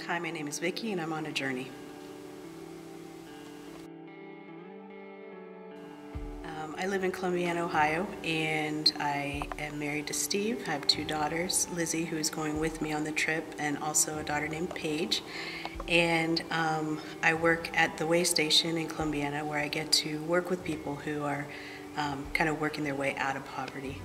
Hi, my name is Vicki and I'm on a journey. I live in Columbiana, Ohio, and I am married to Steve. I have 2 daughters, Lizzie, who is going with me on the trip, and also a daughter named Paige. And I work at the way station in Columbiana, where I get to work with people who are kind of working their way out of poverty.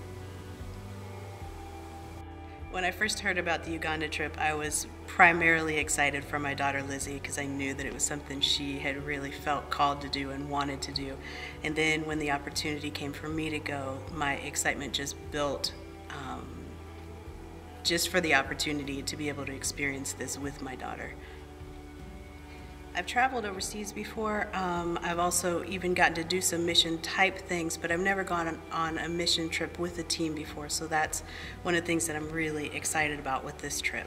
When I first heard about the Uganda trip, I was primarily excited for my daughter Lizzie because I knew that it was something she had really felt called to do and wanted to do. And then when the opportunity came for me to go, my excitement just built just for the opportunity to be able to experience this with my daughter. I've traveled overseas before. I've also even gotten to do some mission type things, but I've never gone on a mission trip with a team before, so that's one of the things that I'm really excited about with this trip.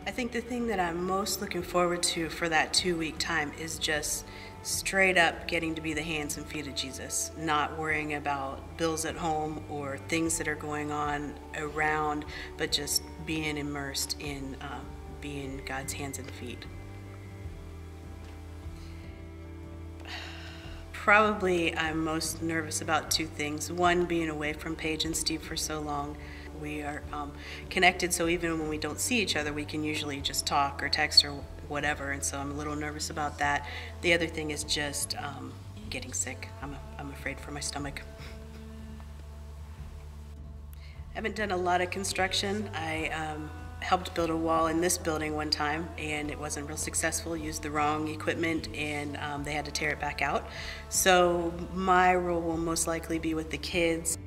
I think the thing that I'm most looking forward to for that 2-week time is just straight up getting to be the hands and feet of Jesus, not worrying about bills at home or things that are going on around, but just being immersed in being God's hands and feet. Probably I'm most nervous about 2 things. One, being away from Paige and Steve for so long. We are connected, so even when we don't see each other, we can usually just talk or text or whatever, and so I'm a little nervous about that. The other thing is just getting sick. I'm afraid for my stomach. I haven't done a lot of construction. I helped build a wall in this building one time, and it wasn't real successful. Used the wrong equipment, and they had to tear it back out. So my role will most likely be with the kids.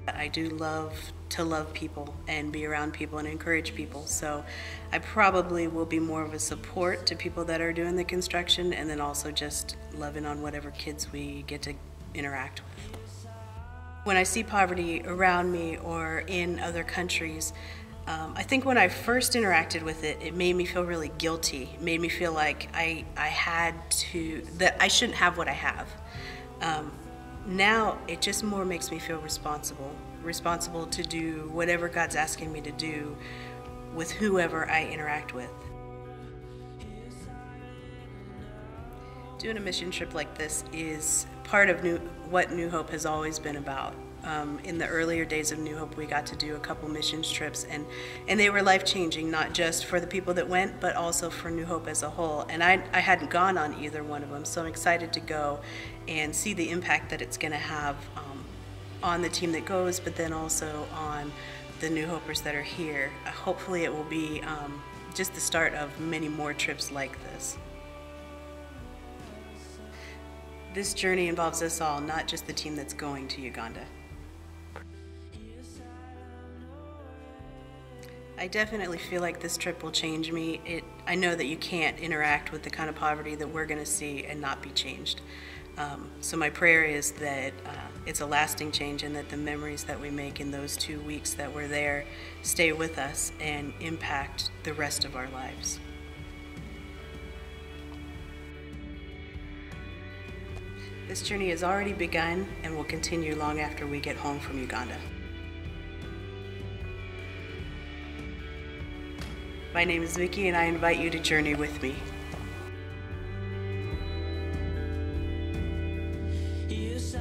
I do love to love people and be around people and encourage people, so I probably will be more of a support to people that are doing the construction, and then also just loving on whatever kids we get to interact with. When I see poverty around me or in other countries, I think when I first interacted with it, it made me feel really guilty. It made me feel like that I shouldn't have what I have. Now it just more makes me feel responsible to do whatever God's asking me to do with whoever I interact with. Doing a mission trip like this is part of what New Hope has always been about. In the earlier days of New Hope, we got to do a couple missions trips, and they were life-changing, not just for the people that went, but also for New Hope as a whole. And I hadn't gone on either one of them, so I'm excited to go and see the impact that it's going to have on the team that goes, but then also on the New Hopers that are here. Hopefully it will be just the start of many more trips like this. This journey involves us all, not just the team that's going to Uganda. I definitely feel like this trip will change me. I know that you can't interact with the kind of poverty that we're going to see and not be changed. So my prayer is that it's a lasting change, and that the memories that we make in those 2 weeks that we're there stay with us and impact the rest of our lives. This journey has already begun and will continue long after we get home from Uganda. My name is Vicki, and I invite you to journey with me. Yes,